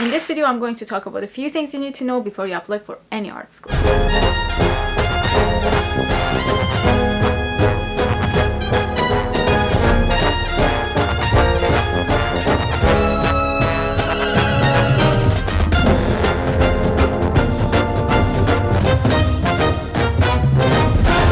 In this video, I'm going to talk about a few things you need to know before you apply for any art school.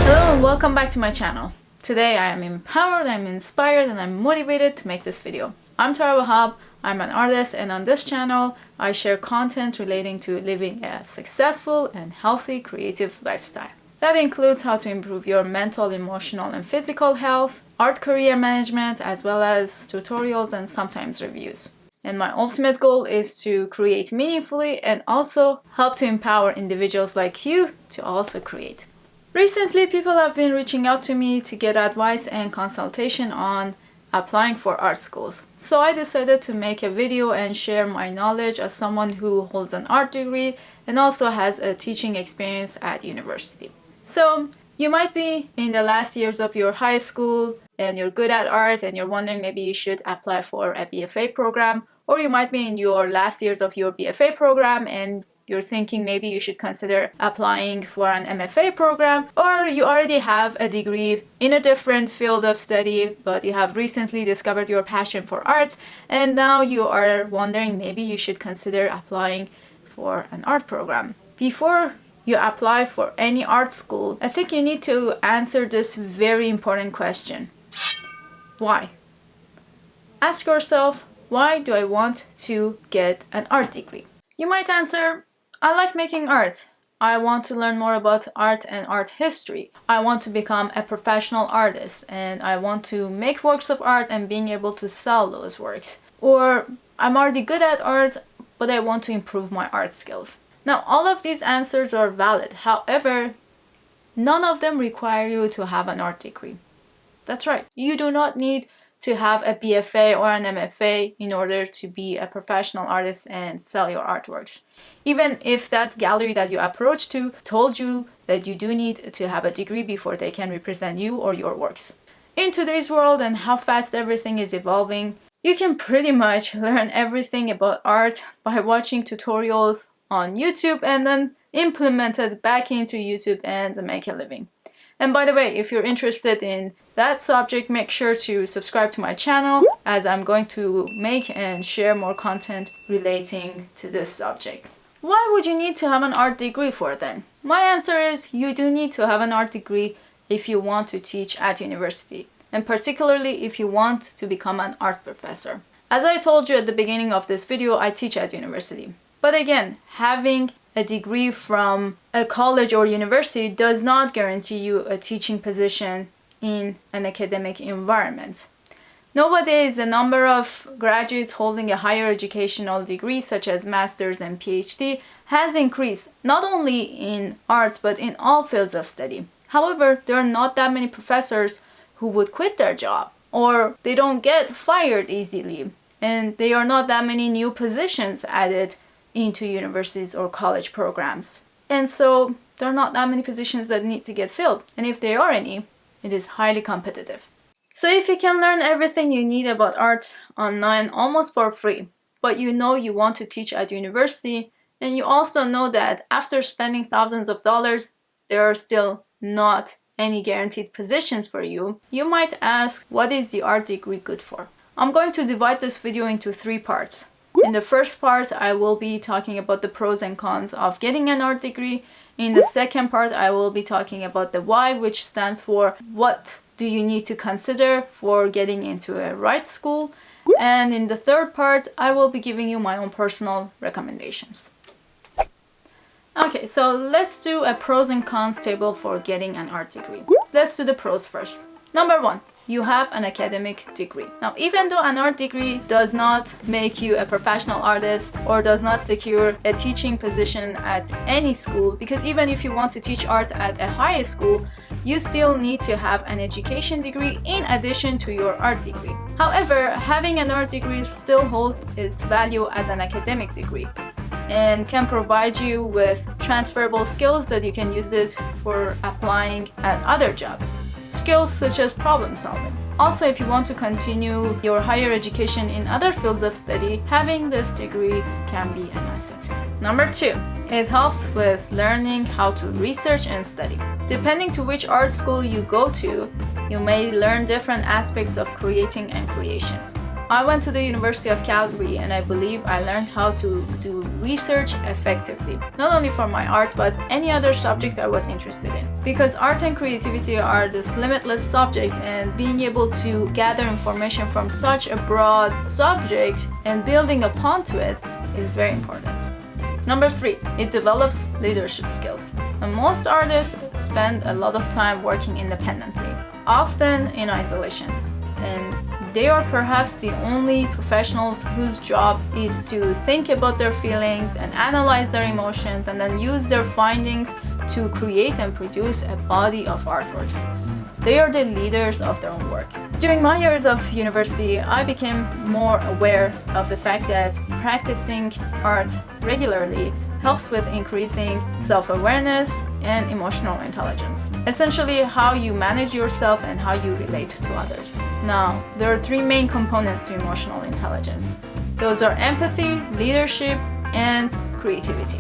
Hello and welcome back to my channel. Today I am empowered, I'm inspired, and I'm motivated to make this video. I'm Tara Vahab. I'm an artist, and on this channel, I share content relating to living a successful and healthy creative lifestyle. That includes how to improve your mental, emotional, and physical health, art career management, as well as tutorials and sometimes reviews. And my ultimate goal is to create meaningfully and also help to empower individuals like you to also create. Recently, people have been reaching out to me to get advice and consultation on applying for art schools. So I decided to make a video and share my knowledge as someone who holds an art degree and also has a teaching experience at university. So you might be in the last years of your high school and you're good at art and you're wondering maybe you should apply for a BFA program, or you might be in your last years of your BFA program and you're thinking maybe you should consider applying for an MFA program, or you already have a degree in a different field of study, but you have recently discovered your passion for arts, and now you are wondering maybe you should consider applying for an art program. Before you apply for any art school, I think you need to answer this very important question. Why? Ask yourself, why do I want to get an art degree? You might answer, I like making art. I want to learn more about art and art history. I want to become a professional artist and I want to make works of art and being able to sell those works. Or I'm already good at art, but I want to improve my art skills. Now, all of these answers are valid. However, none of them require you to have an art degree. That's right. You do not need to have a BFA or an MFA in order to be a professional artist and sell your artworks. Even if that gallery that you approached to told you that you do need to have a degree before they can represent you or your works. In today's world and how fast everything is evolving, you can pretty much learn everything about art by watching tutorials on YouTube and then implement it back into YouTube and make a living. And by the way, if you're interested in that subject, make sure to subscribe to my channel as I'm going to make and share more content relating to this subject. What would you need to have an art degree for then? My answer is you do need to have an art degree if you want to teach at university, and particularly if you want to become an art professor. As I told you at the beginning of this video, I teach at university. But again, having a degree from a college or university does not guarantee you a teaching position in an academic environment. Nowadays, the number of graduates holding a higher educational degree, such as master's and PhD, has increased, not only in arts, but in all fields of study. However, there are not that many professors who would quit their job, or they don't get fired easily, and there are not that many new positions added into universities or college programs. And so there are not that many positions that need to get filled. And if there are any, it is highly competitive. So if you can learn everything you need about art online almost for free, but you know you want to teach at university, and you also know that after spending thousands of dollars, there are still not any guaranteed positions for you, you might ask, what is the art degree good for? I'm going to divide this video into 3 parts. In the first part, I will be talking about the pros and cons of getting an art degree. In the second part, I will be talking about the why, which stands for what do you need to consider for getting into a right school. And in the third part, I will be giving you my own personal recommendations. Okay, so let's do a pros and cons table for getting an art degree. Let's do the pros first. Number 1. You have an academic degree. Now, even though an art degree does not make you a professional artist or does not secure a teaching position at any school, because even if you want to teach art at a high school, you still need to have an education degree in addition to your art degree. However, having an art degree still holds its value as an academic degree and can provide you with transferable skills that you can use it for applying at other jobs. Skills such as problem solving. Also, if you want to continue your higher education in other fields of study, having this degree can be an asset. Number 2, it helps with learning how to research and study. Depending to which art school you go to, you may learn different aspects of creating and creation. I went to the University of Calgary and I believe I learned how to do research effectively, not only for my art but any other subject I was interested in. Because art and creativity are this limitless subject, and being able to gather information from such a broad subject and building upon to it is very important. Number 3, it develops leadership skills. And most artists spend a lot of time working independently, often in isolation. And they are perhaps the only professionals whose job is to think about their feelings and analyze their emotions and then use their findings to create and produce a body of artworks. They are the leaders of their own work. During my years of university, I became more aware of the fact that practicing art regularly helps with increasing self-awareness and emotional intelligence. Essentially, how you manage yourself and how you relate to others. Now, there are 3 main components to emotional intelligence. Those are empathy, leadership, and creativity.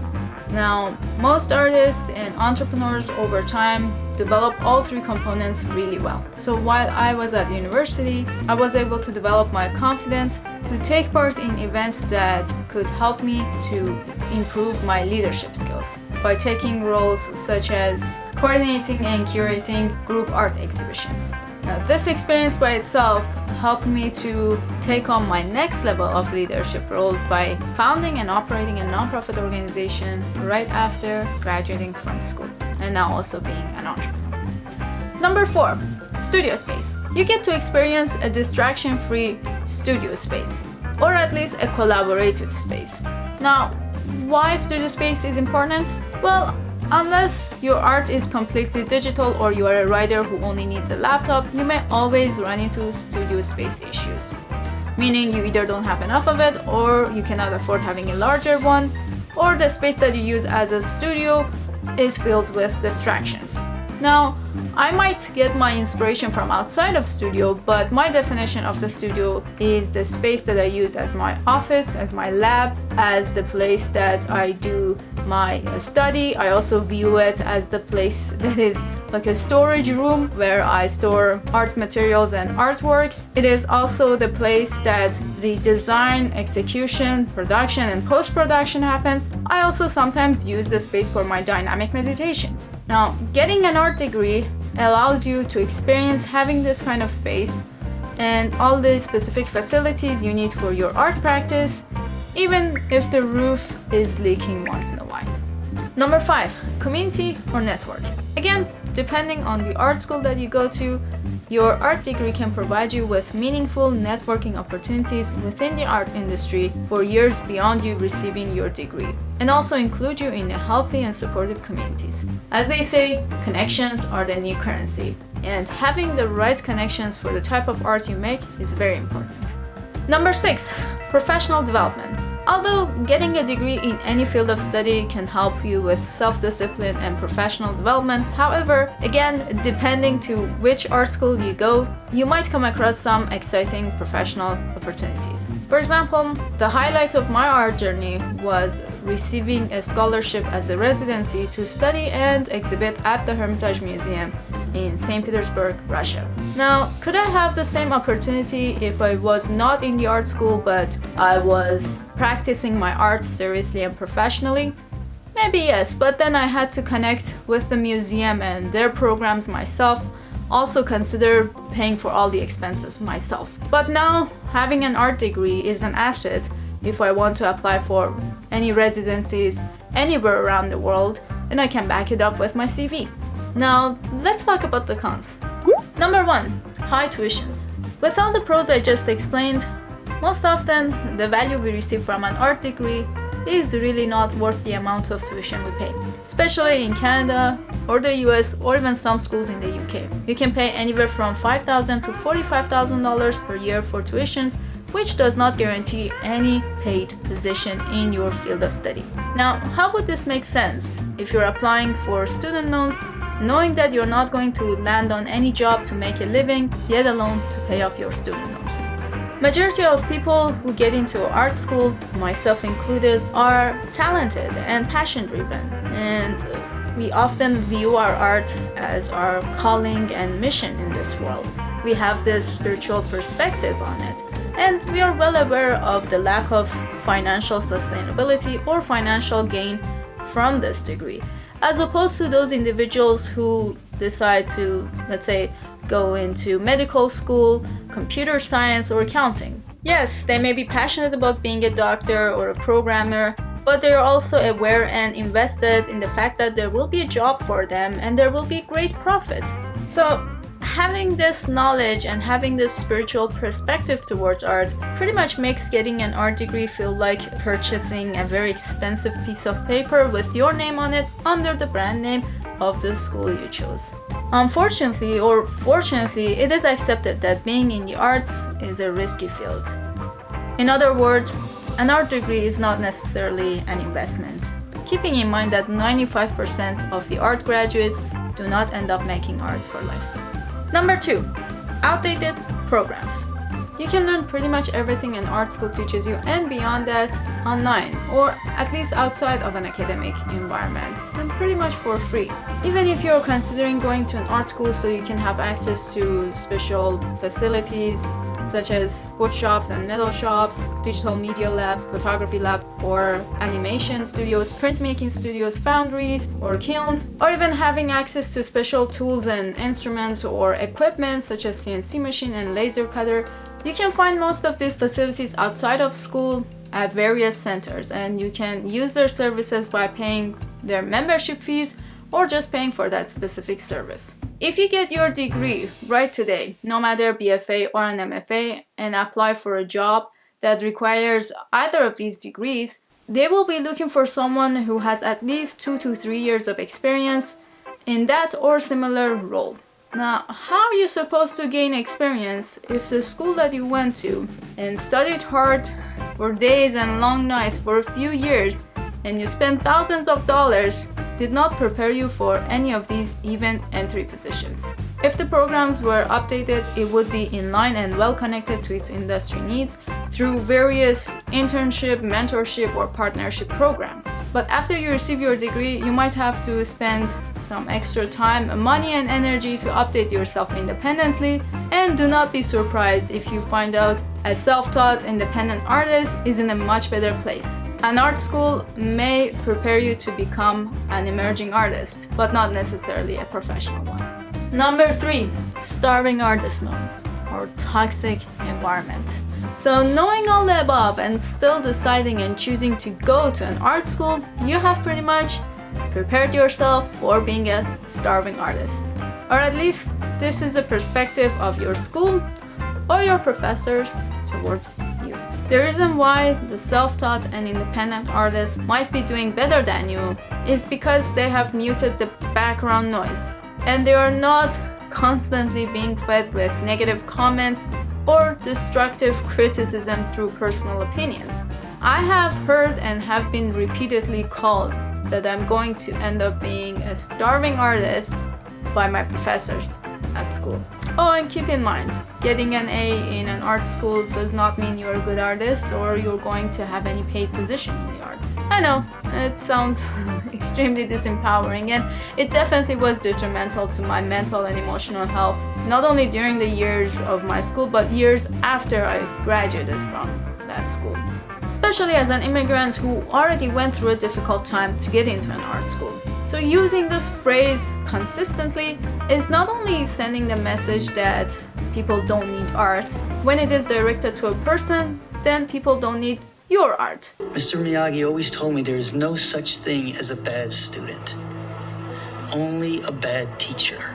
Now, most artists and entrepreneurs over time develop all 3 components really well. So while I was at university, I was able to develop my confidence to take part in events that could help me to improve my leadership skills by taking roles such as coordinating and curating group art exhibitions. Now, this experience by itself helped me to take on my next level of leadership roles by founding and operating a nonprofit organization right after graduating from school, and now also being an entrepreneur. Number 4, studio space. You get to experience a distraction-free studio space, or at least a collaborative space. Now, why studio space is important? Well, unless your art is completely digital or you are a writer who only needs a laptop, you may always run into studio space issues. Meaning you either don't have enough of it, or you cannot afford having a larger one, or the space that you use as a studio is filled with distractions. Now, I might get my inspiration from outside of studio, but my definition of the studio is the space that I use as my office, as my lab, as the place that I do my study. I also view it as the place that is like a storage room where I store art materials and artworks. It is also the place that the design, execution, production, and post-production happens. I also sometimes use the space for my dynamic meditation. Now, getting an art degree allows you to experience having this kind of space and all the specific facilities you need for your art practice, even if the roof is leaking once in a while. Number 5, community or network. Again, depending on the art school that you go to, your art degree can provide you with meaningful networking opportunities within the art industry for years beyond you receiving your degree, and also include you in healthy and supportive communities. As they say, connections are the new currency, and having the right connections for the type of art you make is very important. Number 6, professional development. Although getting a degree in any field of study can help you with self-discipline and professional development, however, again, depending to which art school you go, you might come across some exciting professional opportunities. For example, the highlight of my art journey was receiving a scholarship as a residency to study and exhibit at the Hermitage Museum in St. Petersburg, Russia. Now, could I have the same opportunity if I was not in the art school but I was practicing my art seriously and professionally? Maybe yes, but then I had to connect with the museum and their programs myself, also consider paying for all the expenses myself. But now, having an art degree is an asset if I want to apply for any residencies anywhere around the world, and I can back it up with my CV. Now, let's talk about the cons. Number 1, high tuitions. With all the pros I just explained, most often the value we receive from an art degree is really not worth the amount of tuition we pay, especially in Canada or the US or even some schools in the UK. You can pay anywhere from $5,000 to $45,000 per year for tuitions, which does not guarantee any paid position in your field of study. Now, how would this make sense? If you're applying for student loans, knowing that you're not going to land on any job to make a living, yet alone to pay off your student loans. Majority of people who get into art school, myself included, are talented and passion driven, and we often view our art as our calling and mission in this world. We have this spiritual perspective on it, and we are well aware of the lack of financial sustainability or financial gain from this degree, as opposed to those individuals who decide to, let's say, go into medical school, computer science, or accounting. Yes, they may be passionate about being a doctor or a programmer, but they are also aware and invested in the fact that there will be a job for them and there will be great profit. So having this knowledge and having this spiritual perspective towards art pretty much makes getting an art degree feel like purchasing a very expensive piece of paper with your name on it under the brand name of the school you chose. Unfortunately or fortunately, it is accepted that being in the arts is a risky field. In other words, an art degree is not necessarily an investment, keeping in mind that 95% of the art graduates do not end up making art for life. Number 2, outdated programs. You can learn pretty much everything an art school teaches you and beyond that online, or at least outside of an academic environment, and pretty much for free. Even if you're considering going to an art school so you can have access to special facilities such as wood shops and metal shops, digital media labs, photography labs, or animation studios, printmaking studios, foundries, or kilns, or even having access to special tools and instruments or equipment such as CNC machine and laser cutter, you can find most of these facilities outside of school at various centers, and you can use their services by paying their membership fees or just paying for that specific service. If you get your degree right today, no matter BFA or an MFA, and apply for a job that requires either of these degrees, they will be looking for someone who has at least 2 to 3 years of experience in that or similar role. Now, how are you supposed to gain experience if the school that you went to and studied hard for days and long nights for a few years and you spent thousands of dollars did not prepare you for any of these even entry positions? If the programs were updated, it would be in line and well connected to its industry needs through various internship, mentorship, or partnership programs. But after you receive your degree, you might have to spend some extra time, money, and energy to update yourself independently, and do not be surprised if you find out a self-taught independent artist is in a much better place. An art school may prepare you to become an emerging artist, but not necessarily a professional one. Number 3, starving artist mode, or toxic environment. So knowing all the above and still deciding and choosing to go to an art school, you have pretty much prepared yourself for being a starving artist. Or at least this is the perspective of your school or your professors towards you. The reason why the self-taught and independent artists might be doing better than you is because they have muted the background noise and they are not constantly being fed with negative comments or destructive criticism through personal opinions. I have heard and have been repeatedly called that I'm going to end up being a starving artist by my professors at school. Oh, and keep in mind, getting an A in an art school does not mean you're a good artist or you're going to have any paid position in the arts. I know, it sounds extremely disempowering, and it definitely was detrimental to my mental and emotional health, not only during the years of my school, but years after I graduated from that school. Especially as an immigrant who already went through a difficult time to get into an art school. So using this phrase consistently is not only sending the message that people don't need art. When it is directed to a person, then people don't need your art. Mr. Miyagi always told me there is no such thing as a bad student, only a bad teacher.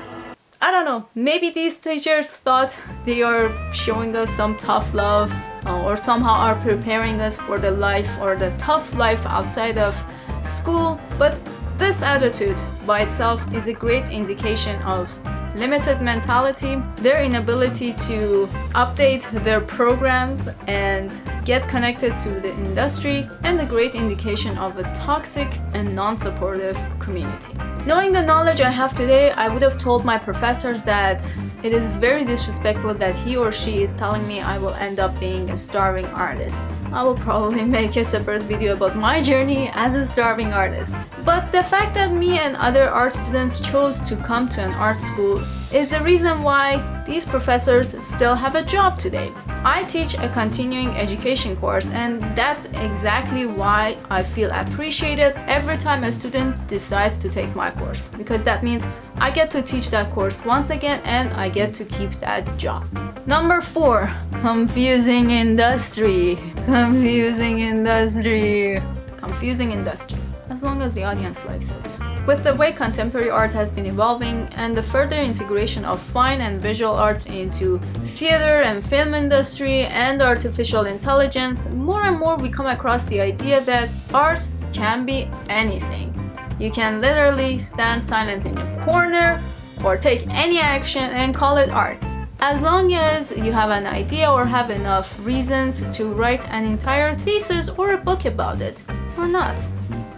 I don't know, maybe these teachers thought they are showing us some tough love or somehow are preparing us for the life or the tough life outside of school, but this attitude by itself is a great indication of limited mentality, their inability to update their programs and get connected to the industry, and a great indication of a toxic and non-supportive community. Knowing the knowledge I have today, I would have told my professors that it is very disrespectful that he or she is telling me I will end up being a starving artist. I will probably make a separate video about my journey as a starving artist. But the fact that me and other art students chose to come to an art school is the reason why these professors still have a job today. I teach a continuing education course, and that's exactly why I feel appreciated every time a student decides to take my course, because that means I get to teach that course once again and I get to keep that job. Number 4, confusing industry. Confusing industry. Confusing industry. As long as the audience likes it. With the way contemporary art has been evolving and the further integration of fine and visual arts into theater and film industry and artificial intelligence, more and more we come across the idea that art can be anything. You can literally stand silent in your corner or take any action and call it art. As long as you have an idea or have enough reasons to write an entire thesis or a book about it, or not.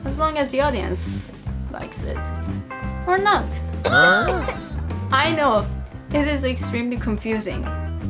As long as the audience likes it. Or not. I know, it is extremely confusing.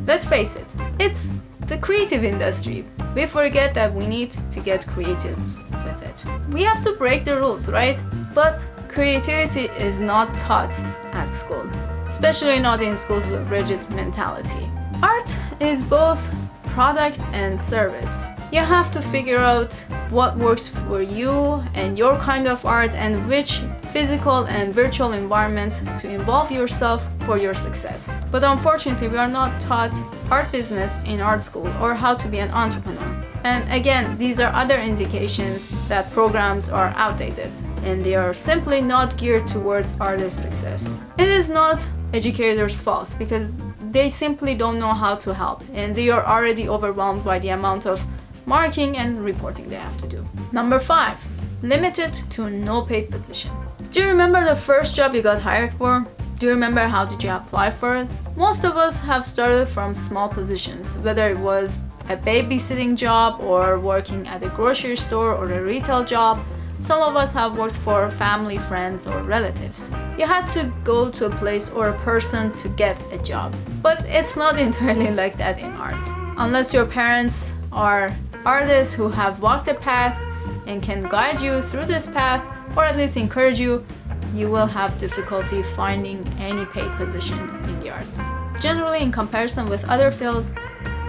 Let's face it, it's the creative industry. We forget that we need to get creative with it. We have to break the rules, right? But creativity is not taught at school, especially not in schools with rigid mentality. Art is both product and service. You have to figure out what works for you and your kind of art and which physical and virtual environments to involve yourself for your success. But unfortunately, we are not taught art business in art school or how to be an entrepreneur. And again, these are other indications that programs are outdated and they are simply not geared towards artist success. It is not educators' fault because they simply don't know how to help and they are already overwhelmed by the amount of marking and reporting they have to do. Number 5, limited to no paid position. Do you remember the first job you got hired for? Do you remember how did you apply for it? Most of us have started from small positions, whether it was a babysitting job or working at a grocery store or a retail job. Some of us have worked for family, friends, or relatives. You had to go to a place or a person to get a job. But it's not entirely like that in art. Unless your parents are artists who have walked a path and can guide you through this path, or at least encourage you, you will have difficulty finding any paid position in the arts. Generally, in comparison with other fields,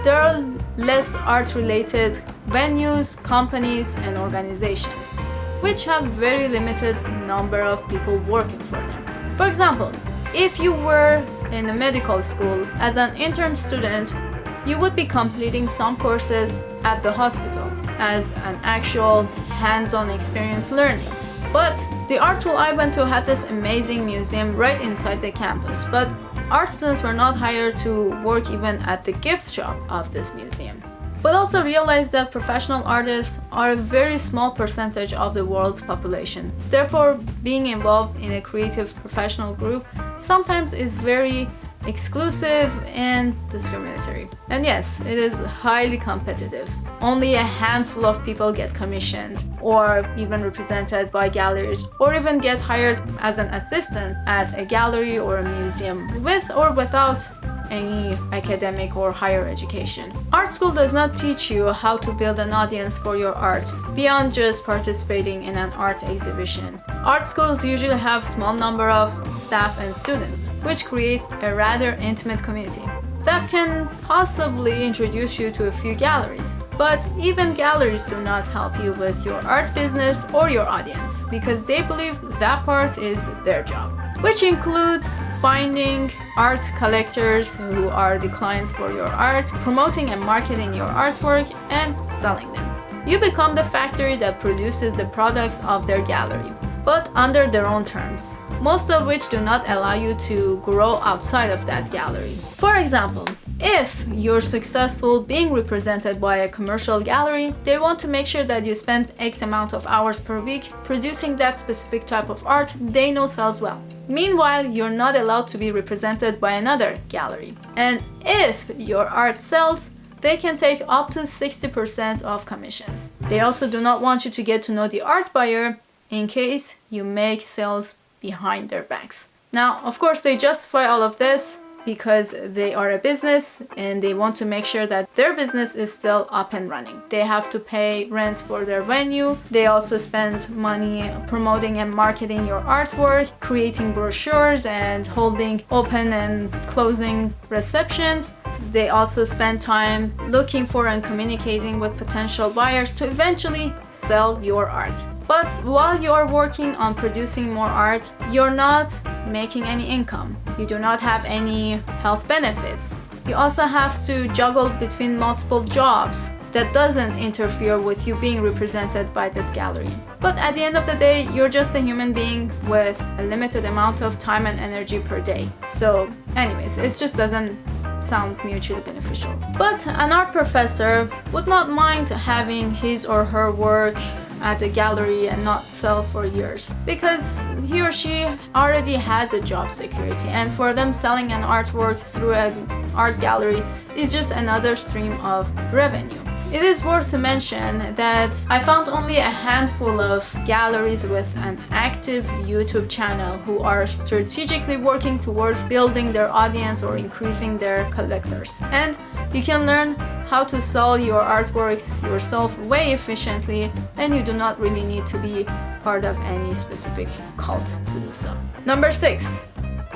there are less art-related venues, companies, and organizations, which have very limited number of people working for them. For example, if you were in a medical school as an intern student, you would be completing some courses at the hospital as an actual hands-on experience learning. But the art school I went to had this amazing museum right inside the campus, but art students were not hired to work even at the gift shop of this museum. But also realize that professional artists are a very small percentage of the world's population. Therefore, being involved in a creative professional group sometimes is very exclusive and discriminatory. And yes, it is highly competitive. Only a handful of people get commissioned or even represented by galleries or even get hired as an assistant at a gallery or a museum with or without any academic or higher education. Art school does not teach you how to build an audience for your art beyond just participating in an art exhibition. Art schools usually have small number of staff and students, which creates a rather intimate community that can possibly introduce you to a few galleries. But even galleries do not help you with your art business or your audience because they believe that part is their job, which includes finding art collectors who are the clients for your art, promoting and marketing your artwork, and selling them. You become the factory that produces the products of their gallery, but under their own terms, most of which do not allow you to grow outside of that gallery. For example, if you're successful being represented by a commercial gallery, they want to make sure that you spend X amount of hours per week producing that specific type of art they know sells well. Meanwhile, you're not allowed to be represented by another gallery. And if your art sells, they can take up to 60% of commissions. They also do not want you to get to know the art buyer in case you make sales behind their backs. Now, of course, they justify all of this because they are a business and they want to make sure that their business is still up and running. They have to pay rent for their venue. They also spend money promoting and marketing your artwork, creating brochures and holding open and closing receptions. They also spend time looking for and communicating with potential buyers to eventually sell your art. But while you are working on producing more art, you're not making any income. You do not have any health benefits. You also have to juggle between multiple jobs. That doesn't interfere with you being represented by this gallery. But at the end of the day, you're just a human being with a limited amount of time and energy per day. So anyways, it just doesn't sound mutually beneficial. But an art professor would not mind having his or her work at a gallery and not sell for years, because he or she already has a job security, and for them selling an artwork through an art gallery is just another stream of revenue. It is worth to mention that I found only a handful of galleries with an active YouTube channel who are strategically working towards building their audience or increasing their collectors. And you can learn how to sell your artworks yourself way efficiently, and you do not really need to be part of any specific cult to do so. Number 6,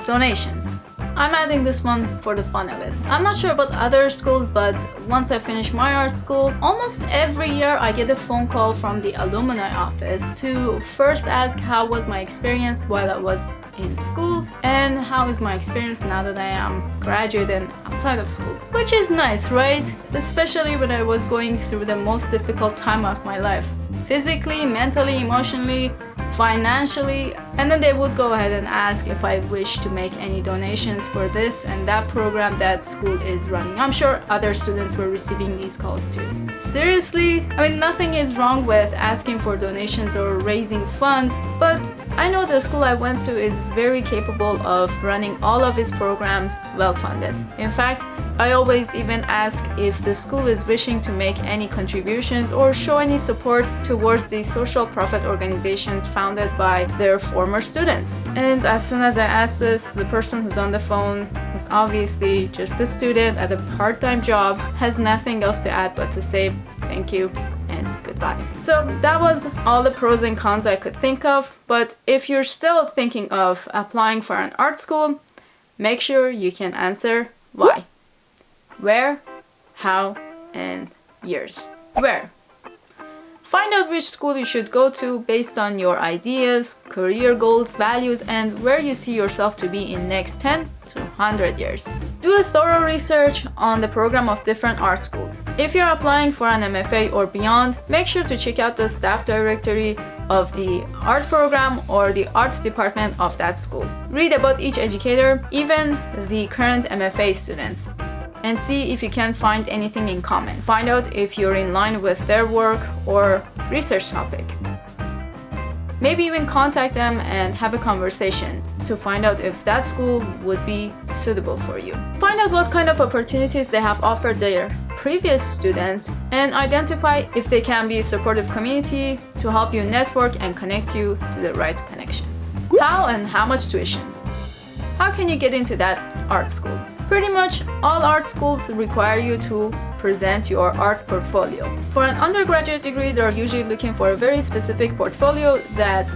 donations. I'm adding this one for the fun of it. I'm not sure about other schools, but once I finish my art school, almost every year I get a phone call from the alumni office to first ask how was my experience while I was in school and how is my experience now that I am graduate and outside of school. Which is nice, right? Especially when I was going through the most difficult time of my life. Physically, mentally, emotionally, financially, and then they would go ahead and ask if I wish to make any donations for this and that program that school is running. I'm sure other students were receiving these calls too. Seriously? I mean, nothing is wrong with asking for donations or raising funds, but I know the school I went to is very capable of running all of its programs well funded. In fact, I always even ask if the school is wishing to make any contributions or show any support towards the social profit organizations founded by their former students. And as soon as I ask this, the person who's on the phone is obviously just a student at a part-time job, has nothing else to add but to say thank you and goodbye. So that was all the pros and cons I could think of, but if you're still thinking of applying for an art school, make sure you can answer why. Where, how, and years. Where? Find out which school you should go to based on your ideas, career goals, values, and where you see yourself to be in next 10 to 100 years. Do a thorough research on the program of different art schools. If you're applying for an MFA or beyond, make sure to check out the staff directory of the art program or the arts department of that school. Read about each educator, even the current MFA students, and see if you can find anything in common. Find out if you're in line with their work or research topic. Maybe even contact them and have a conversation to find out if that school would be suitable for you. Find out what kind of opportunities they have offered their previous students and identify if they can be a supportive community to help you network and connect you to the right connections. How and how much tuition? How can you get into that art school? Pretty much all art schools require you to present your art portfolio. For an undergraduate degree, they're usually looking for a very specific portfolio that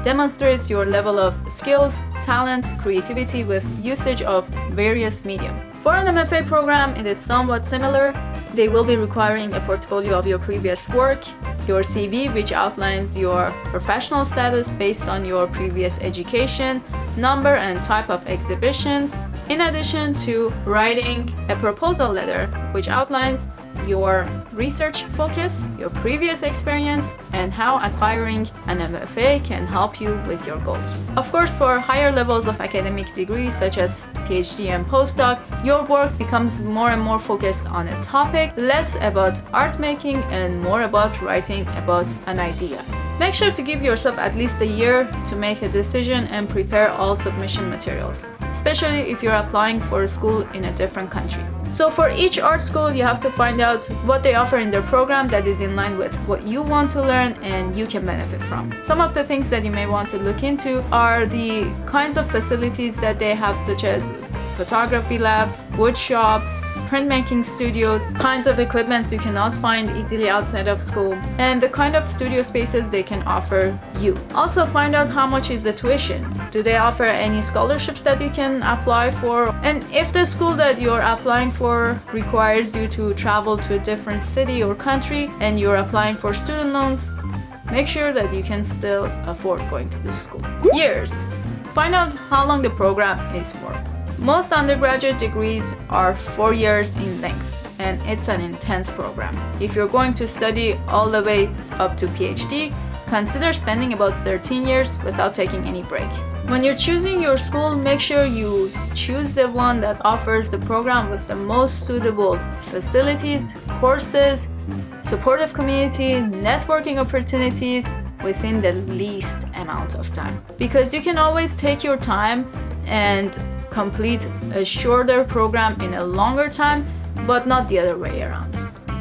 demonstrates your level of skills, talent, creativity with usage of various medium. For an MFA program, it is somewhat similar. They will be requiring a portfolio of your previous work, your CV, which outlines your professional status based on your previous education, number and type of exhibitions, in addition to writing a proposal letter, which outlines your research focus, your previous experience, and how acquiring an MFA can help you with your goals. Of course, for higher levels of academic degrees, such as PhD and postdoc, your work becomes more and more focused on a topic, less about art making and more about writing about an idea. Make sure to give yourself at least a year to make a decision and prepare all submission materials, especially if you're applying for a school in a different country. So for each art school, you have to find out what they offer in their program that is in line with what you want to learn and you can benefit from. Some of the things that you may want to look into are the kinds of facilities that they have, such as photography labs, wood shops, printmaking studios, kinds of equipments you cannot find easily outside of school, and the kind of studio spaces they can offer you. Also find out how much is the tuition. Do they offer any scholarships that you can apply for? And if the school that you're applying for requires you to travel to a different city or country and you're applying for student loans, make sure that you can still afford going to this school. Years. Find out how long the program is for. Most undergraduate degrees are 4 years in length, and it's an intense program. If you're going to study all the way up to PhD, consider spending about 13 years without taking any break. When you're choosing your school, make sure you choose the one that offers the program with the most suitable facilities, courses, supportive community, networking opportunities within the least amount of time. Because you can always take your time and complete a shorter program in a longer time, but not the other way around.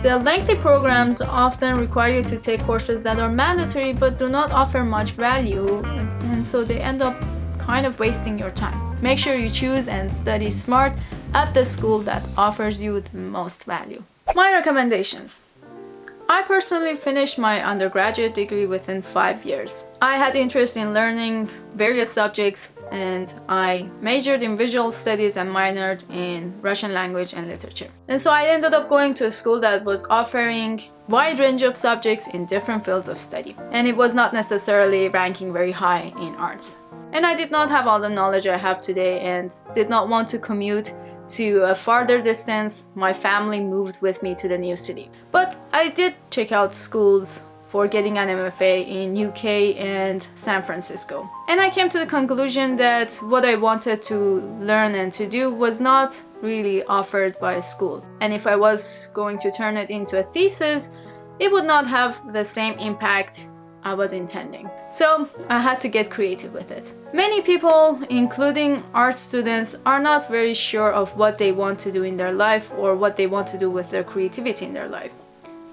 The lengthy programs often require you to take courses that are mandatory but do not offer much value, and so they end up kind of wasting your time. Make sure you choose and study smart at the school that offers you the most value. My recommendations. I personally finished my undergraduate degree within 5 years. I had interest in learning various subjects, and I majored in visual studies and minored in Russian language and literature. And so I ended up going to a school that was offering wide range of subjects in different fields of study, and it was not necessarily ranking very high in arts. And I did not have all the knowledge I have today and did not want to commute to a farther distance. My family moved with me to the new city. But I did check out schools for getting an MFA in UK and San Francisco. And I came to the conclusion that what I wanted to learn and to do was not really offered by a school. And if I was going to turn it into a thesis, it would not have the same impact I was intending. So I had to get creative with it. Many people, including art students, are not very sure of what they want to do in their life or what they want to do with their creativity in their life.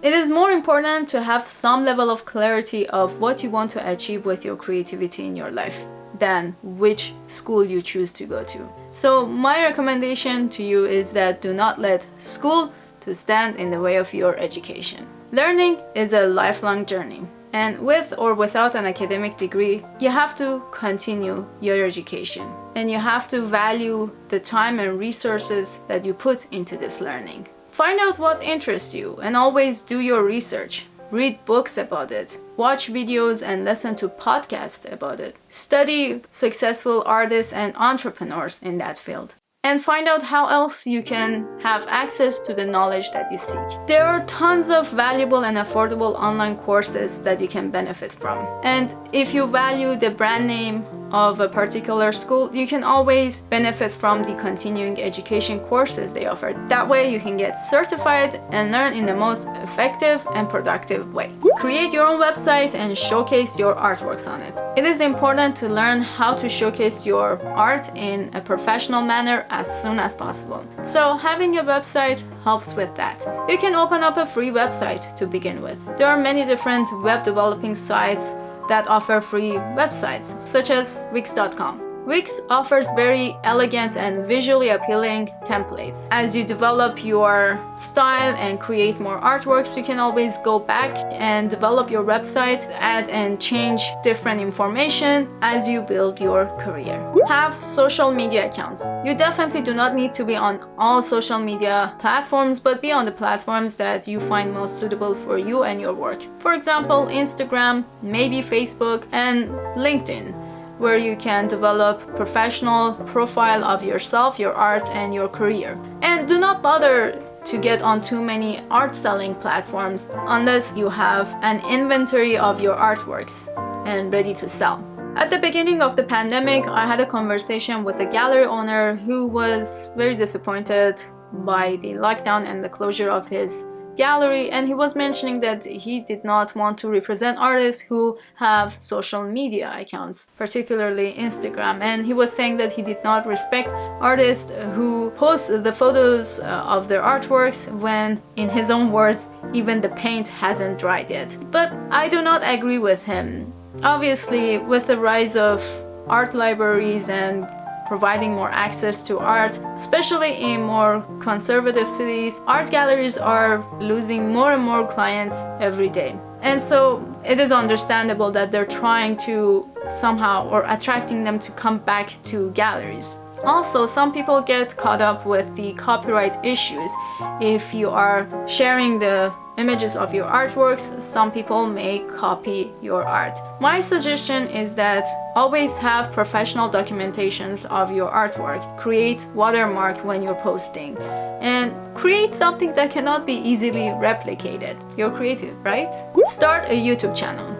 It is more important to have some level of clarity of what you want to achieve with your creativity in your life than which school you choose to go to. So my recommendation to you is that do not let school to stand in the way of your education. Learning is a lifelong journey. And with or without an academic degree, you have to continue your education. And you have to value the time and resources that you put into this learning. Find out what interests you and always do your research. Read books about it. Watch videos and listen to podcasts about it. Study successful artists and entrepreneurs in that field. And find out how else you can have access to the knowledge that you seek. There are tons of valuable and affordable online courses that you can benefit from. And if you value the brand name of a particular school, you can always benefit from the continuing education courses they offer. That way you can get certified and learn in the most effective and productive way. Create your own website and showcase your artworks on it. It is important to learn how to showcase your art in a professional manner as soon as possible. So having a website helps with that. You can open up a free website to begin with. There are many different web developing sites that offer free websites, such as Wix.com. Wix offers very elegant and visually appealing templates. As you develop your style and create more artworks, you can always go back and develop your website, add and change different information as you build your career. Have social media accounts. You definitely do not need to be on all social media platforms, but be on the platforms that you find most suitable for you and your work. For example, Instagram, maybe Facebook, and LinkedIn, where you can develop professional profile of yourself, your art, and your career. And do not bother to get on too many art selling platforms unless you have an inventory of your artworks and ready to sell. At the beginning of the pandemic, I had a conversation with a gallery owner who was very disappointed by the lockdown and the closure of his gallery, and he was mentioning that he did not want to represent artists who have social media accounts, particularly Instagram, and he was saying that he did not respect artists who post the photos of their artworks when, in his own words, even the paint hasn't dried yet. But I do not agree with him. Obviously, with the rise of art libraries and providing more access to art, especially in more conservative cities, art galleries are losing more and more clients every day. And so it is understandable that they're trying to somehow, or attracting them to come back to galleries. Also, some people get caught up with the copyright issues. If you are sharing the images of your artworks, some people may copy your art. My suggestion is that always have professional documentations of your artwork. Create watermark when you're posting, and create something that cannot be easily replicated. You're creative, right? Start a YouTube channel.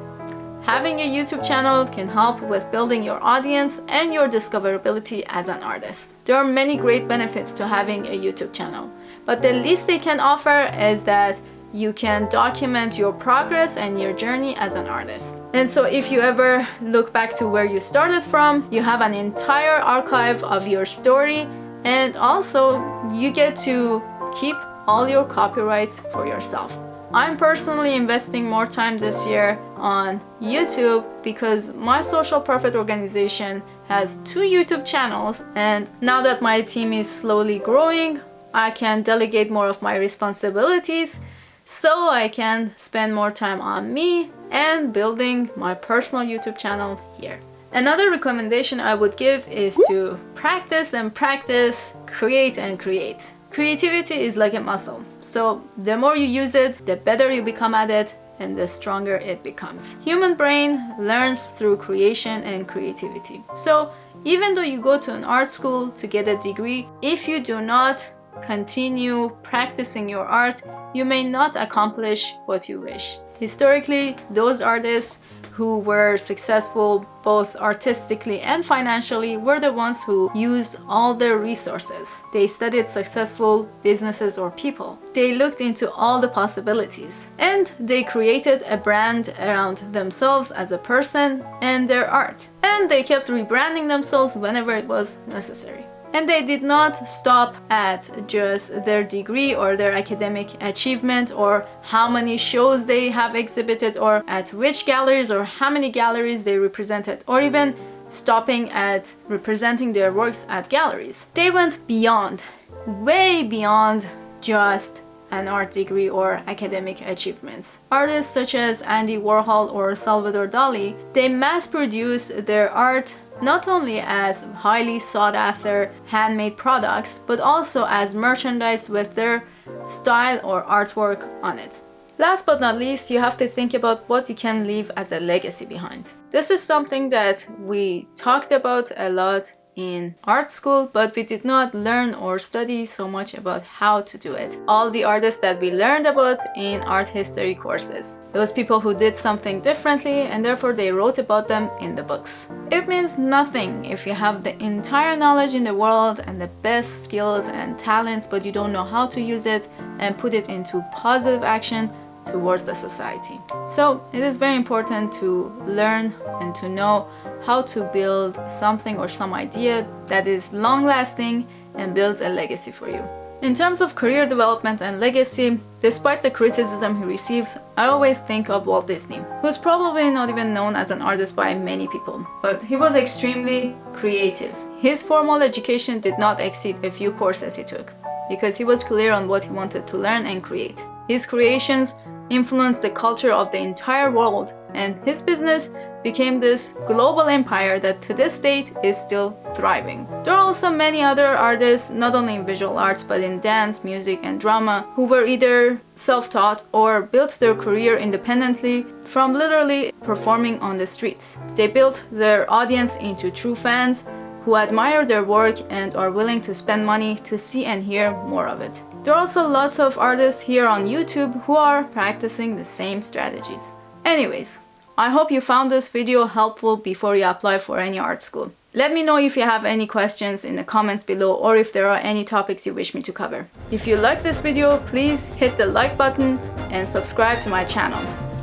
Having a YouTube channel can help with building your audience and your discoverability as an artist. There are many great benefits to having a YouTube channel, but the least they can offer is that you can document your progress and your journey as an artist. And so if you ever look back to where you started from, you have an entire archive of your story, and also you get to keep all your copyrights for yourself. I'm personally investing more time this year on YouTube because my social profit organization has 2 YouTube channels, and now that my team is slowly growing, I can delegate more of my responsibilities so I can spend more time on me and building my personal YouTube channel here. Another recommendation I would give is to practice and practice, create and create. Creativity is like a muscle, so the more you use it, the better you become at it and the stronger it becomes. Human brain learns through creation and creativity. So even though you go to an art school to get a degree, if you do not continue practicing your art, you may not accomplish what you wish. Historically, those artists who were successful both artistically and financially were the ones who used all their resources. They studied successful businesses or people. They looked into all the possibilities, and they created a brand around themselves as a person and their art. And they kept rebranding themselves whenever it was necessary. And they did not stop at just their degree or their academic achievement or how many shows they have exhibited or at which galleries or how many galleries they represented, or even stopping at representing their works at galleries. They went beyond, way beyond just an art degree or academic achievements. Artists such as Andy Warhol or Salvador Dali, they mass-produced their art not only as highly sought-after handmade products, but also as merchandise with their style or artwork on it. Last but not least, you have to think about what you can leave as a legacy behind. This is something that we talked about a lot in art school, but we did not learn or study so much about how to do it. All the artists that we learned about in art history courses, those people who did something differently and therefore they wrote about them in the books. It means nothing if you have the entire knowledge in the world and the best skills and talents, but you don't know how to use it and put it into positive action towards the society. So it is very important to learn and to know how to build something or some idea that is long-lasting and builds a legacy for you. In terms of career development and legacy, despite the criticism he receives, I always think of Walt Disney, who's probably not even known as an artist by many people, but he was extremely creative. His formal education did not exceed a few courses he took, because he was clear on what he wanted to learn and create. His creations influenced the culture of the entire world, and his business became this global empire that to this date is still thriving. There are also many other artists, not only in visual arts but in dance, music and drama, who were either self-taught or built their career independently from literally performing on the streets. They built their audience into true fans who admire their work and are willing to spend money to see and hear more of it. There are also lots of artists here on YouTube who are practicing the same strategies. Anyways, I hope you found this video helpful before you apply for any art school. Let me know if you have any questions in the comments below or if there are any topics you wish me to cover. If you like this video, please hit the like button and subscribe to my channel.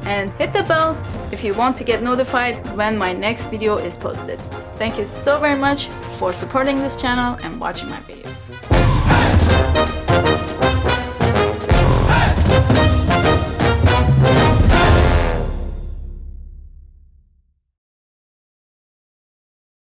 And hit the bell if you want to get notified when my next video is posted. Thank you so very much for supporting this channel and watching my videos.